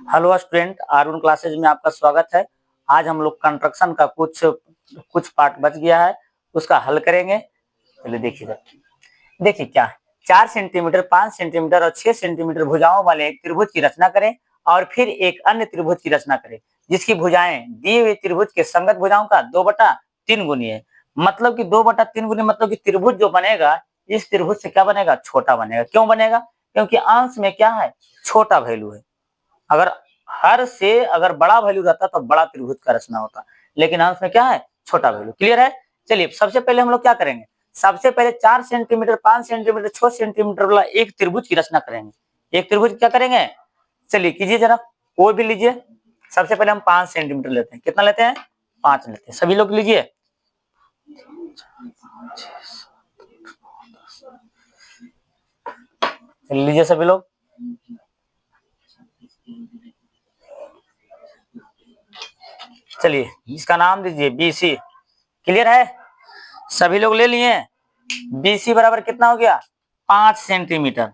Hello student, Aaron classes में आपका स्वागत है। आज हम लोग कंस्ट्रक्शन का कुछ पार्ट बच गया है, उसका हल करेंगे। चलिए देखिए क्या है। 4 सेंटीमीटर, 5 सेंटीमीटर और 6 सेंटीमीटर भुजाओं वाले एक त्रिभुज की रचना करें और फिर एक अन्य त्रिभुज की रचना करें जिसकी भुजाएं दिए हुए त्रिभुज के संगत भुजाओं का 2/3 गुनी है। मतलब कि 2/3 गुनी मतलब कि त्रिभुज जो बनेगा इस त्रिभुज से क्या बनेगा, छोटा बनेगा। क्यों बनेगा? क्योंकि अंश में क्या है, छोटा वैल्यू है। अगर हर से अगर बड़ा वैल्यू रहता तो बड़ा त्रिभुज का रचना होता, लेकिन अंश में क्या है, छोटा वैल्यू। क्लियर है? चलिए सबसे पहले हम लोग क्या करेंगे, सबसे पहले 4 सेंटीमीटर, 5 सेंटीमीटर, 6 सेंटीमीटर वाला एक त्रिभुज की रचना करेंगे। एक त्रिभुज क्या करेंगे, चलिए कीजिए जरा, कोई भी लीजिए। सबसे पहले हम 5 सेंटीमीटर लेते हैं। कितना लेते हैं? 5 लेते हैं। सभी लोग लीजिए। लीजिए सभी लोग। चलिए इसका नाम दीजिए BC। क्लियर है? सभी लोग ले लिए। BC बराबर कितना हो गया, 5 सेंटीमीटर।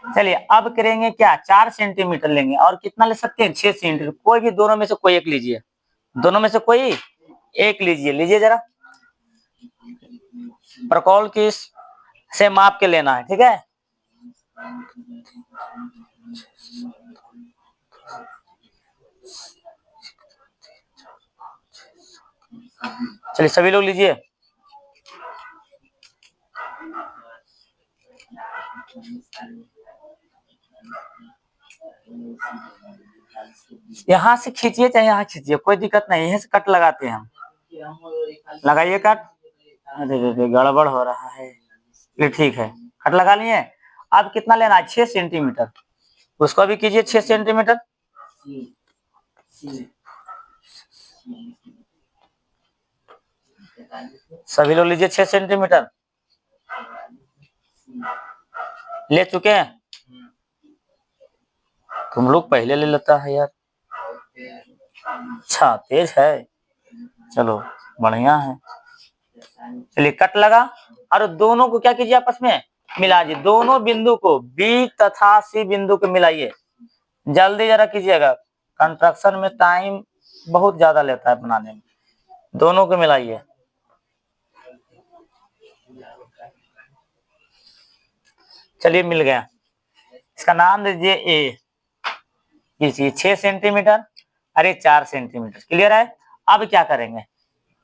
चलिए अब करेंगे क्या, 4 सेंटीमीटर लेंगे और कितना ले सकते हैं, 6 सेंटीमीटर। कोई भी दोनों में से कोई एक लीजिए, दोनों में से कोई एक लीजिए। लीजिए जरा, प्रकौल की से माप के लेना है, ठीक है। चलिए सभी लोग लीजिए। यहाँ से खींचिए चाहे यहाँ खींचिए, कोई दिक्कत नहीं, यहीं से कट लगाते हैं हम। लगाइए कट। अरे गड़बड़ हो रहा है। ये ठीक है, कट लगा लिए। अब कितना लेना है, 6 सेंटीमीटर। उसको भी कीजिए 6 सेंटीमीटर। सभी लोग लीजिए 6 सेंटीमीटर। ले चुके हैं? तुम लोग पहले ले लेता है यार। अच्छा तेज है, चलो बढ़िया है। चलिए कट लगा और दोनों को क्या कीजिए, आपस में मिला दीजिए। दोनों बिंदु को B तथा C बिंदु को मिलाइए। जल्दी जरा कीजिएगा, कंस्ट्रक्शन में टाइम बहुत ज्यादा लेता है बनाने में। दोनों को मिलाइए। चलिए मिल गया। इसका नाम दीजिए A। कीजिए 6 सेंटीमीटर, अरे 4 सेंटीमीटर। क्लियर है? अब क्या करेंगे,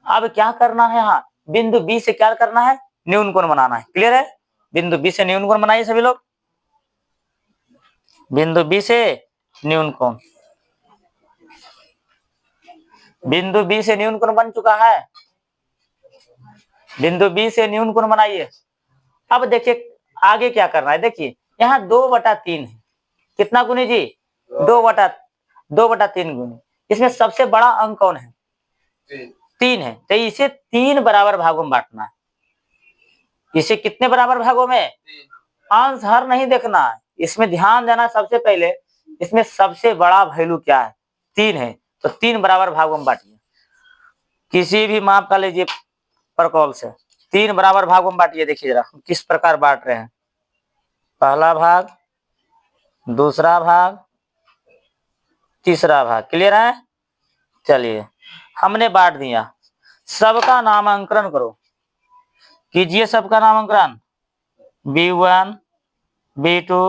अब क्या करना है, यहाँ बिंदु B से क्या करना है, न्यून कोण बनाना है। क्लियर है? बिंदु B से न्यून कोण बनाइए सभी लोग। बिंदु B से न्यून कोण, बिंदु B से न्यून कोण बन चुका है। बिंदु B से न्यून कोण बनाइए। अब देखिए आगे क्या करना है, देखिए यहाँ 2/3 है। कितना गुनी जी, 2/3 गुनी। इसमें सबसे बड़ा अंक कौन है, 3 है। तो इसे 3 बराबर भागों में बांटना है। इसे कितने बराबर भागों में, अंश हर नहीं देखना है, इसमें ध्यान देना। सबसे पहले इसमें सबसे बड़ा वैल्यू क्या है, 3 है, तो 3 बराबर भागों में बांटिए। किसी भी माप का लीजिए प्रकौल से, 3 बराबर भागों में बांटिए। देखिए जरा हम किस प्रकार बांट रहे हैं, पहला भाग, दूसरा भाग, तीसरा भाग। क्लियर है? चलिए हमने बांट दिया। सबका नामांकन करो, कीजिए सबका नामांकन। B1, B2,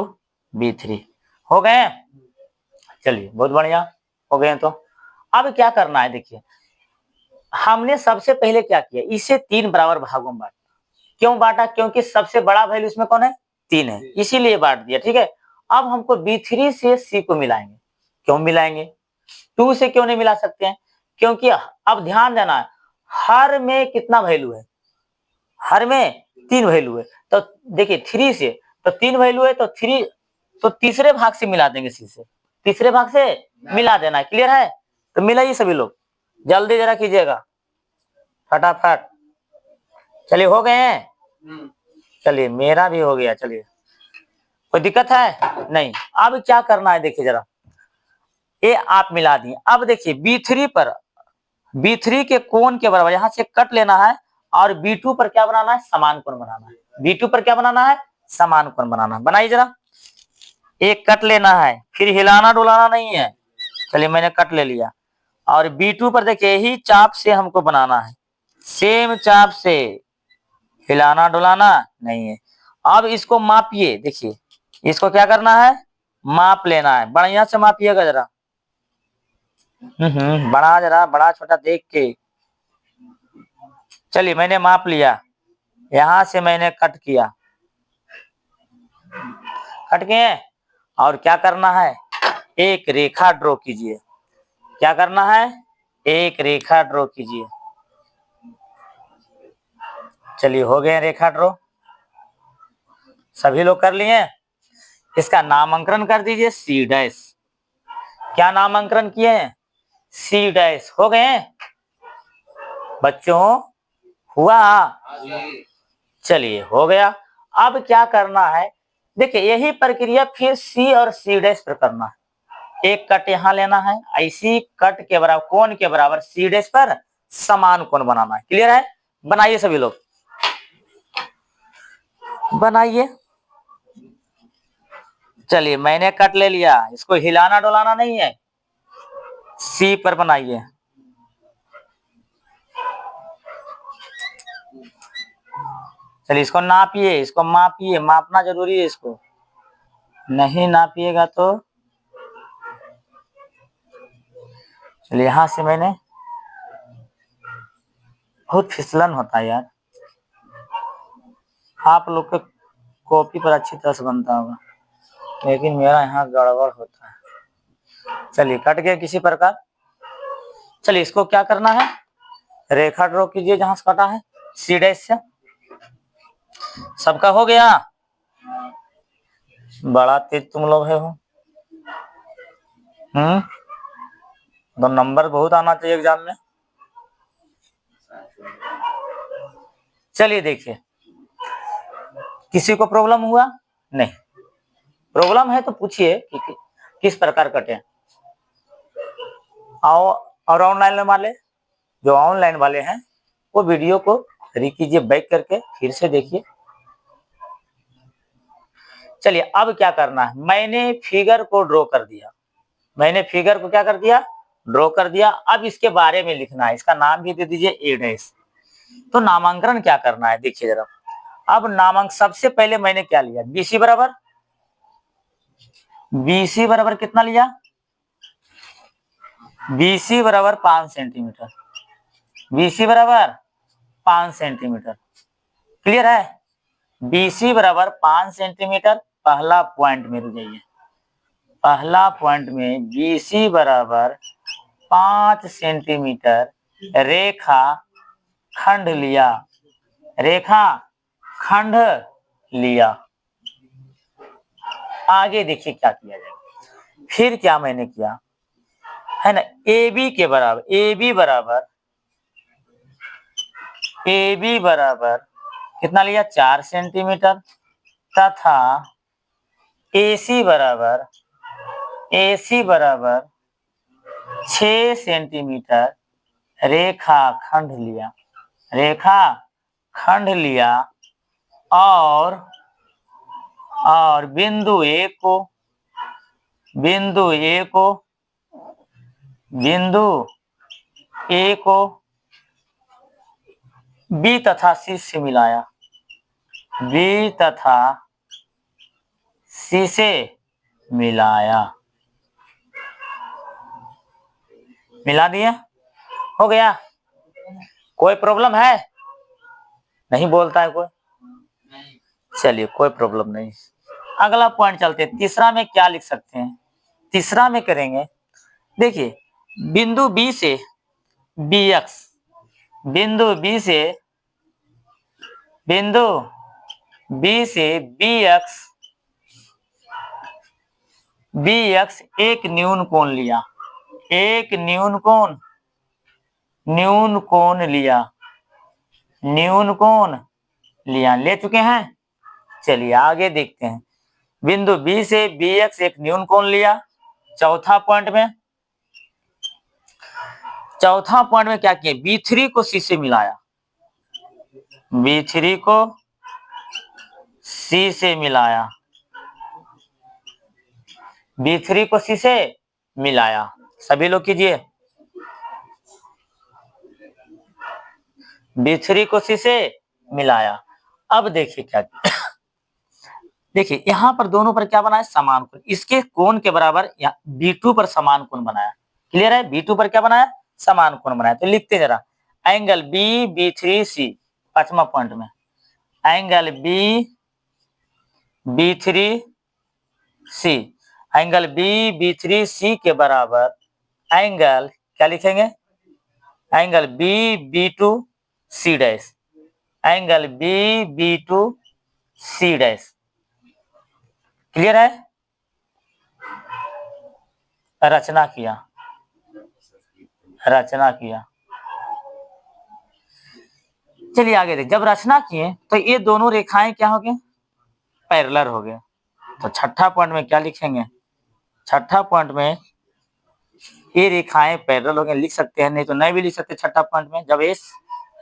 B3 हो गए। चलिए बहुत बढ़िया हो गए। तो अब क्या करना है, देखिए हमने सबसे पहले क्या किया, इसे 3 बराबर भागों में बांटा। क्यों बांटा, क्योंकि सबसे बड़ा वैल्यू इसमें कौन है, 3 है, इसीलिए बांट दिया। ठीक है, अब हमको B3 से C को मिलाएंगे। क्यों मिलाएंगे, 2 से क्यों नहीं मिला सकते हैं, क्योंकि अब ध्यान देना है, हर में कितना वैल्यू है, हर में 3 वैल्यू है। तो देखिए 3 से तो 3 वैल्यू है, तो 3 तो तीसरे भाग से मिला देंगे, C से तीसरे भाग से मिला देना है। क्लियर है? तो मिलाइए सभी लोग, जल्दी जरा कीजिएगा फटाफट। चलिए हो गए हैं। चलिए मेरा भी हो गया। चलिए कोई दिक्कत है नहीं। अब क्या करना है, देखिए जरा, ये आप मिला दिए। अब देखिए B3 पर, B3 के कोण के बराबर यहां से कट लेना है और B2 पर क्या बनाना है, समान कोण बनाना है। B2 पर क्या बनाना है, समान कोण बनाना है। बनाइए जरा। एक कट लेना है, फिर हिलाना डुलाना नहीं है। चलिए मैंने कट ले लिया। और B2 पर देखिए यही चाप से हमको बनाना है, सेम चाप से, हिलाना डुलाना नहीं है। अब इसको मापिए, देखिए इसको क्या करना है, माप लेना है। बढ़िया से मापिएगा जरा, बड़ा जरा बड़ा छोटा देख के। चलिए मैंने माप लिया, यहां से मैंने कट किया, कट गए। और क्या करना है, एक रेखा ड्रॉ कीजिए। क्या करना है, एक रेखा ड्रॉ कीजिए। चलिए हो गए रेखा ड्रॉ, सभी लोग कर लिए। इसका नामांकन कर दीजिए C डैश। क्या नामांकन किए हैं, C डैश। हो गए बच्चों, हुआ। चलिए हो गया। अब क्या करना है, देखिए यही प्रक्रिया फिर C और C डैश पर करना है। एक कट यहां लेना है, ऐसी कट के बराबर, कोण के बराबर C डैश पर समान कोण बनाना है। क्लियर है, बनाइए सभी लोग, बनाइए। चलिए मैंने कट ले लिया, इसको हिलाना डुलाना नहीं है, C पर बनाइए। चलिए इसको नापिए, इसको मापिए, मापना जरूरी है, इसको नहीं नापिएगा तो। चलिए यहां से मैंने, बहुत फिसलन होता है यार, आप लोग के कॉपी पर अच्छी तरह से बनता होगा, लेकिन मेरा यहाँ गड़बड़ होता है। चलिए कट गया किसी प्रकार। चलिए इसको क्या करना है, रेखा ड्रॉ कीजिए जहां से कटा है, C डैश से। सबका हो गया, बड़ा तेज तुम लोग है हो। तो नंबर बहुत आना चाहिए एग्जाम में। चलिए देखिए, किसी को प्रॉब्लम हुआ नहीं, प्रॉब्लम है तो पूछिए कि किस प्रकार कटे। आओ, और ऑनलाइन वाले, जो ऑनलाइन वाले हैं वो वीडियो को कीजिए, बैक करके फिर से देखिए। चलिए अब क्या करना है, मैंने फिगर को ड्रॉ कर दिया, मैंने फिगर को क्या कर दिया, ड्रॉ कर दिया। अब इसके बारे में लिखना है, इसका नाम भी दे दीजिए A डैश। तो नामांकन क्या करना है, देखिए जरा। अब नामांक सबसे पहले मैंने क्या लिया, BC बराबर, BC बराबर कितना लिया, BC बराबर 5 सेंटीमीटर, BC बराबर 5 सेंटीमीटर। क्लियर है, BC बराबर 5 सेंटीमीटर। पहला पॉइंट में रुक जाइए, पहला पॉइंट में BC बराबर 5 सेंटीमीटर रेखा खंड लिया, रेखा खंड लिया। आगे देखिए क्या किया जाएगा। फिर क्या मैंने किया है ना, AB के बराबर, AB बराबर कितना लिया, 4 सेंटीमीटर, तथा AC बराबर 6 सेंटीमीटर रेखा खंड लिया, रेखा खंड लिया। और बिंदु A को, बिंदु A को B तथा C से मिलाया, B तथा C से मिलाया, मिला दिया। हो गया, कोई प्रॉब्लम है, नहीं बोलता है कोई, चलिए कोई प्रॉब्लम नहीं। अगला पॉइंट चलते हैं, तीसरा में क्या लिख सकते हैं, तीसरा में करेंगे, देखिए बिंदु B से BX, बिंदु B से BX एक न्यून कोण लिया, एक न्यून कोण लिया, न्यून कोण लिया, ले चुके हैं। चलिए आगे देखते हैं, बिंदु B से BX एक न्यून कोण लिया। चौथा पॉइंट में क्या किया, B3 को C से मिलाया, B3 को C से मिलाया। B3 को C से मिलाया। सभी लोग कीजिए। B3 को C से मिलाया। अब देखिए क्या देखिए यहाँ पर दोनों पर क्या बनाया, समान कोण। इसके कोण के बराबर B2 पर समान कोण बनाया। क्लियर है, B2 पर क्या बनाया, समान कोण बनाया। तो लिखते जरा, एंगल B3C 5वां पॉइंट में, एंगल B3C, एंगल B3C के बराबर एंगल क्या लिखेंगे, angle B2C dash, angle B2C dash. Clear है, रचना किया, रचना किया। चलिए आगे देख, जब रचना किए तो ये दोनों रेखाएं क्या हो गए, पैरेलल हो गए। तो छठा पॉइंट में क्या लिखेंगे, छठा पॉइंट में ये रेखाएं पैरेलल हो गए, लिख सकते हैं, नहीं तो नहीं भी लिख सकते। छठा पॉइंट में जब ये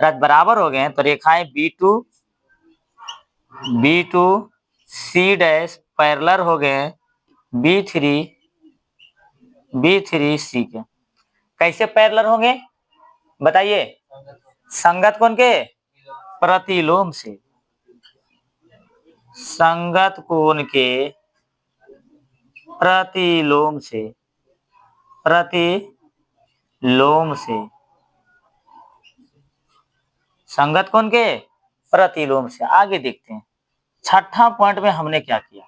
बराबर हो गए तो रेखाएं B2C डैश पैरेलल हो गए B3C के। कैसे पैरेलल होंगे बताइए, संगत कोण के प्रतिलोम से, संगत कोण के प्रतिलोम से, प्रतिलोम से, संगत कोण के प्रतिलोम से। आगे देखते हैं छठा पॉइंट में हमने क्या किया।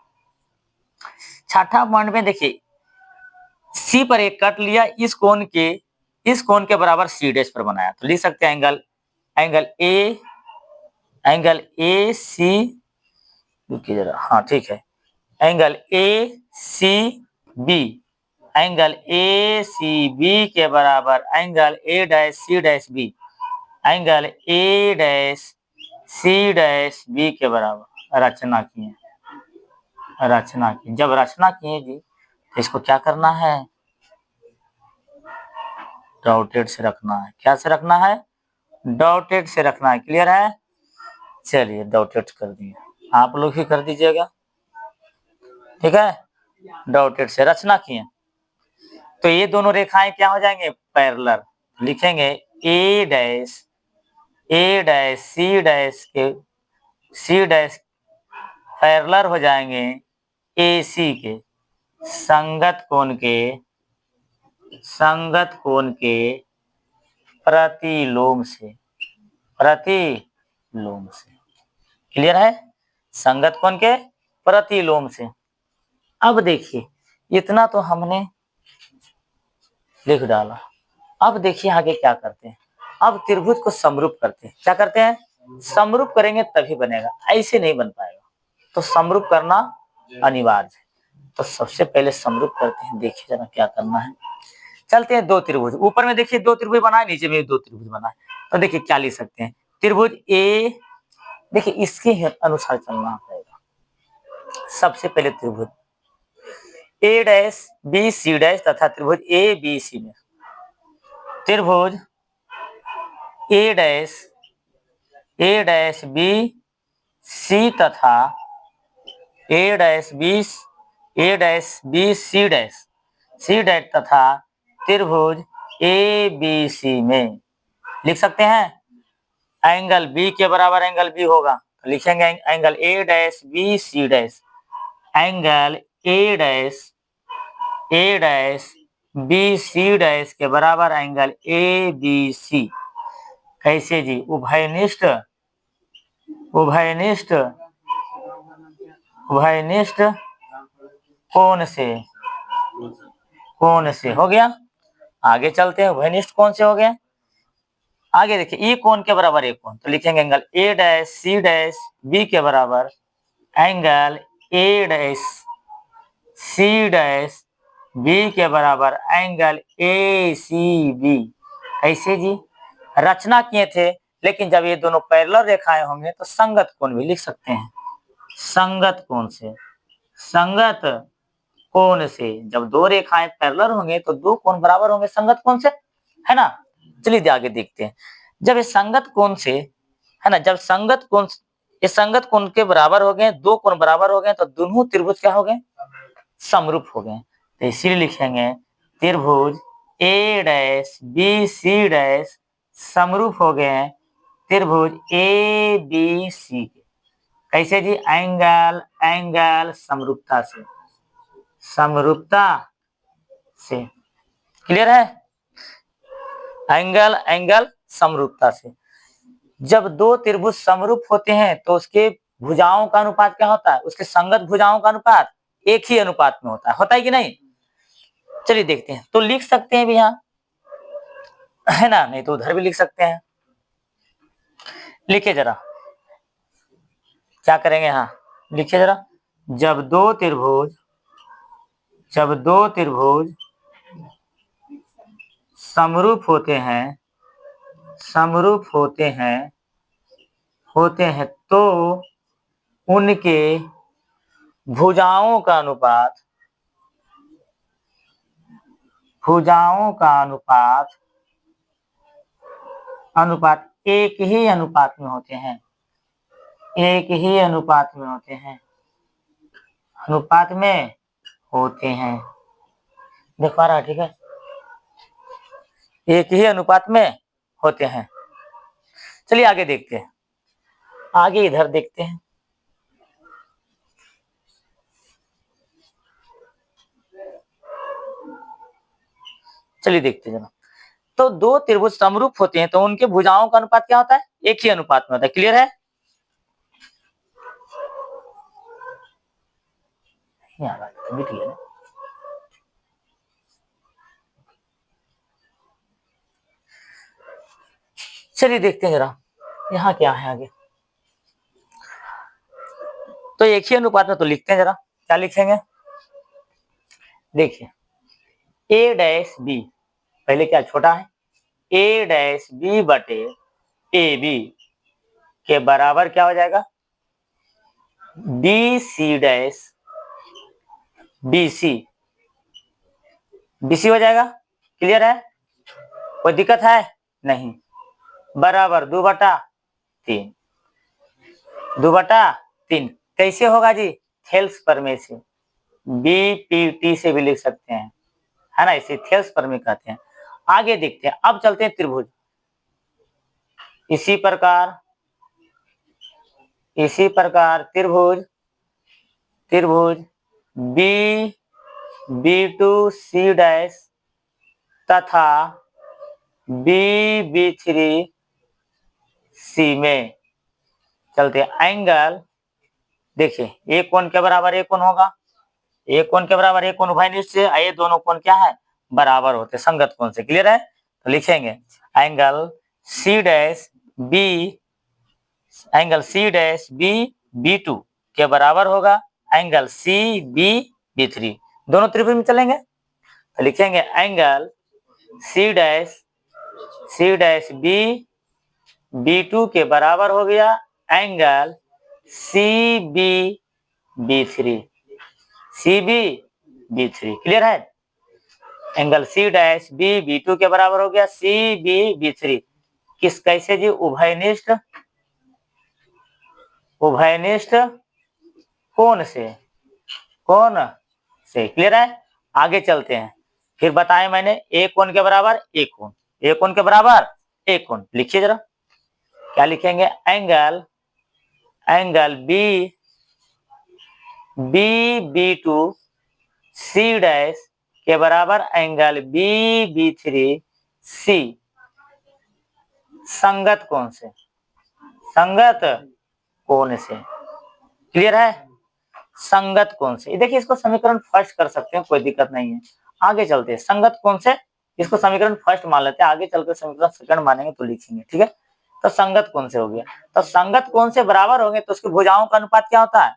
छठा पॉइंट में देखिए सी पर एक कट लिया, इस कोण के बराबर सी डैश पर बनाया। तो लिख सकते हैं एंगल ए सी, रुकिए जरा, हाँ ठीक है, angle A C B, angle A C B के बराबर angle A dash C dash B, angle A dash C dash B के बराबर। रचना किए, रचना की। जब रचना किए जी तो इसको क्या करना है, डॉटेड से रखना है। क्या से रखना है, डॉटेड से रखना है। क्लियर है, चलिए डॉटेड कर दिए, आप लोग ही कर दीजिएगा, ठीक है। डॉटेड से रचना किए तो ये दोनों रेखाएं क्या हो जाएंगे, पैरेलल। लिखेंगे ए डैश सी डैश के, सी डैश पैरेलल हो जाएंगे ए सी के, संगत कोण के प्रतिलोम से, प्रतिलोम से। क्लियर है, संगत कोण के प्रतिलोम से। अब देखिए इतना तो हमने लिख डाला। अब देखिए आगे क्या करते हैं, अब त्रिभुज को समरूप करते हैं। क्या करते हैं, समरूप करेंगे तभी बनेगा, ऐसे नहीं बन पाएगा। तो समरूप करना अनिवार्य है। तो सबसे पहले समरूप करते हैं, देखिए जरा क्या करना है। चलते हैं दो त्रिभुज, ऊपर में देखिए दो त्रिभुज बना है, नीचे में दो त्रिभुज बना है। तो देखिए क्या लिख सकते हैं, त्रिभुज ए, देखिए इसके अनुसार चलना पड़ेगा। सबसे पहले त्रिभुज ए डैश बी सी डैश तथा त्रिभुज ए बी सी में, त्रिभुज ए डैश बी सी तथा ए डैश बी सी डैश तथा त्रिभुज ए बी सी में लिख सकते हैं एंगल बी के बराबर एंगल बी होगा। तो लिखेंगे angle A dash B C dash, angle A dash B C dash के बराबर एंगल ए बी सी। कैसे जी, उभयनिष्ठ कोण से हो गया। आगे चलते हैं, उभयनिष्ठ कोण से हो गए। आगे देखिए ई कोण के बराबर एक कोण, तो लिखेंगे angle A dash C dash B के बराबर angle A dash C dash B के बराबर एंगल ए सी बी। ऐसे जी रचना किए थे, लेकिन जब ये दोनों पैरेलल रेखाएं होंगे तो संगत कोण भी लिख सकते हैं। संगत कोण से, संगत कोण से जब दो रेखाएं पैरेलल होंगे तो दो कोण बराबर होंगे संगत कोण से, है ना। चलिए आगे देखते हैं, जब ये संगत कोण से, है ना, जब संगत कोण, ये संगत कोण के बराबर हो गए, दो कोण बराबर हो गए, तो दोनों त्रिभुज क्या हो गए, समरूप हो गए। तो इसीलिए लिखेंगे त्रिभुज ए डैश बी सी डैश समरूप हो गए हैं त्रिभुज ए बी सी के। कैसे जी? एंगल एंगल समरूपता से, समरूपता से। क्लियर है? एंगल एंगल समरूपता से। जब दो त्रिभुज समरूप होते हैं तो उसके भुजाओं का अनुपात क्या होता है? उसके संगत भुजाओं का अनुपात एक ही अनुपात में होता है कि नहीं? चलिए देखते हैं। तो लिख सकते हैं भी यहाँ, है ना, नहीं तो उधर भी लिख सकते हैं। लिखिए जरा, क्या करेंगे? यहाँ लिखिए जरा, जब दो त्रिभुज समरूप होते हैं तो उनके भुजाओं का अनुपात एक ही अनुपात में होते हैं, देख पा रहा है? ठीक है, एक ही अनुपात में होते हैं। चलिए आगे देखते हैं, आगे इधर देखते हैं। चलिए देखते हैं जरा। तो दो त्रिभुज समरूप होते हैं तो उनके भुजाओं का अनुपात क्या होता है? एक ही अनुपात में होता है। क्लियर है? क्लियर है। चलिए देखते हैं जरा, यहाँ क्या है आगे। तो एक ही अनुपात में तो लिखते हैं जरा, क्या लिखेंगे? देखिए, ए डैश बी, पहले क्या छोटा है, ए डैश बी बटे ए बी के बराबर क्या हो जाएगा? B C dash B C हो जाएगा। क्लियर है? कोई दिक्कत है? नहीं। बराबर 2/3, 2/3 कैसे होगा जी? थेल्स प्रमेय से, बीपीटी से भी लिख सकते हैं, है ना, इसे थेल्स प्रमेय कहते हैं। आगे देखते हैं, अब चलते हैं त्रिभुज। इसी प्रकार त्रिभुज बी2 सी डैश तथा बी3 सी में चलते हैं। एंगल देखिए, एक कोण के बराबर एक कोण होगा, एक कोण के बराबर एक कोण उभयनिष्ठ से, ये दोनों कोण क्या है? बराबर होते, संगत कोण से। क्लियर है? तो लिखेंगे एंगल सी डैश बी बी2 के बराबर होगा एंगल सी बी3। दोनों त्रिभुज में चलेंगे तो लिखेंगे एंगल सी डैश बी बी2 के बराबर हो गया एंगल सी बी3। क्लियर है? एंगल सी डैश बी बी2 के बराबर हो गया सी बी3। किस कैसे जी? उभयनिष्ठ कोण से। क्लियर है? आगे चलते हैं, फिर बताएं मैंने, एक कोण के बराबर एक कोण, एक कोण के बराबर एक कोण। लिखिए जरा, क्या लिखेंगे? एंगल बी2 सी डैश के बराबर एंगल बी3 सी संगत कोण से। क्लियर है? संगत कोण से। देखिए, इसको समीकरण फर्स्ट कर सकते हैं, कोई दिक्कत नहीं है। आगे चलते हैं, संगत कोण से इसको समीकरण फर्स्ट मान लेते हैं, आगे चलकर समीकरण सेकंड मानेंगे तो लिखेंगे। ठीक है? तो संगत कोण से हो गया, तो संगत कोण से बराबर होंगे तो उसकी भुजाओं का अनुपात क्या होता है?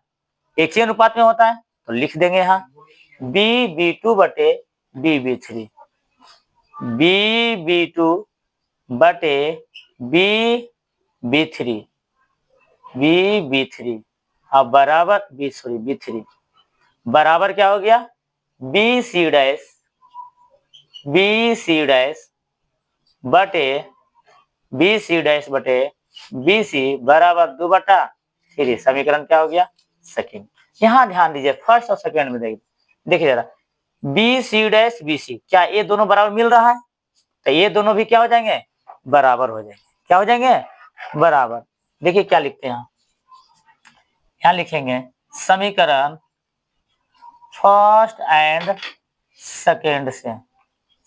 एक ही अनुपात में होता है। तो लिख देंगे यहाँ बी बी2 बटे बी बी3 अब बराबर बी3 बराबर क्या हो गया? बी सी डैश बटे बी सी बराबर 2/3। समीकरण क्या हो गया? सेकंड। यहाँ ध्यान दीजिए, फर्स्ट और सेकंड में देखिए जरा, B C dash B C, क्या ये दोनों बराबर मिल रहा है? तो ये दोनों भी क्या हो जाएंगे? बराबर हो जाएंगे। क्या हो जाएंगे? बराबर। देखिए क्या लिखते हैं, यहाँ लिखेंगे समीकरण फर्स्ट एंड सेकेंड से,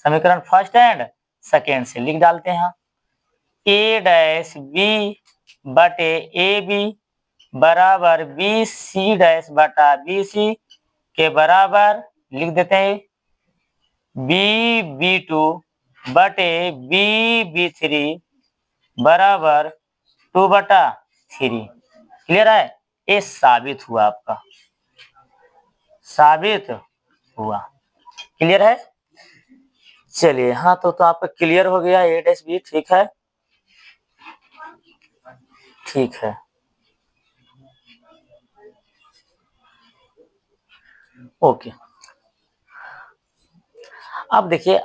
समीकरण फर्स्ट एंड सेकेंड से लिख डालते हैं। ए डैश बी बटे ए बी बराबर बी सी डैश बटा बी सी के बराबर लिख देते हैं बी बी टू बटे बी बी थ्री बराबर 2/3। क्लियर है? ये साबित हुआ, आपका साबित हुआ। क्लियर है? चलिए, हाँ तो आपका क्लियर हो गया ए डैश बी। ठीक है, ठीक है। ओके, अब देखिए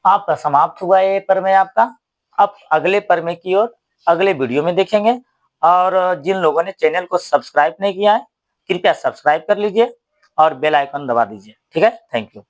आपका समाप्त हुआ ये प्रमेय आपका। अब अगले प्रमेय की ओर अगले वीडियो में देखेंगे। और जिन लोगों ने चैनल को सब्सक्राइब नहीं किया है, कृपया सब्सक्राइब कर लीजिए और बेल आइकन दबा दीजिए। ठीक है, थैंक यू।